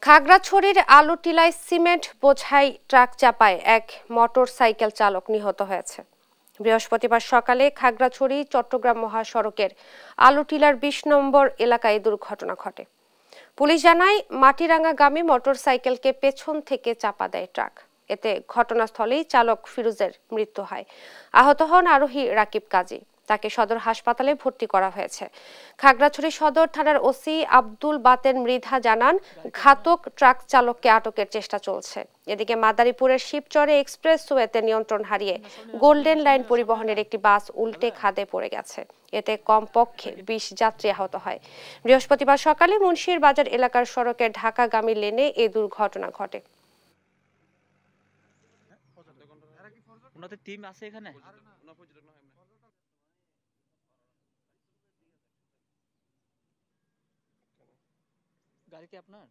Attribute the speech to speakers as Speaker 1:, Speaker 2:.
Speaker 1: খাগড়াছড়ির আলুটিলায় সিমেন্ট বোঝাই ট্রাক চাপায় এক মোটর সাইকেল চালক নিহত হয়েছে। বৃহস্পতিবার সকালে খাগড়াছড়ি চট্টগ্রাম মহাসড়কের আলুটিলার ২০ নম্বর এলাকায় দুর্ঘটনা ঘটে। পুলিশ জানায়, মাটিরাঙ্গাগামী মোটর সাইকেলকে পেছন থেকে চাপা দেয় ট্রাক। এতে ঘটনাস্থলেই চালক ফিরোজের মৃত্যু হয়। আহত হন আরোহী রাকিব কাজী। তাকে সদর হাসপাতালে ভর্তি করা হয়েছে। খাগড়াছড়ি সদর থানার ওসি আব্দুল বাতেন মৃধা জানান, ঘাতক ট্রাক চালককে আটকের চেষ্টা চলছে। এদিকে মাদারীপুরের শিবচরে এক্সপ্রেসওয়েতে নিয়ন্ত্রণ হারিয়ে গোল্ডেন লাইন পরিবহনের একটি বাস উল্টে খাদে পড়ে গেছে। এতে কমপক্ষে ২০ যাত্রী আহত হয়। বৃহস্পতিবার সকালে মুন্সির বাজার এলাকার সড়কের ঢাকাগামী লেনে এই দুর্ঘটনা ঘটে।
Speaker 2: গাড়ি কি আপনার?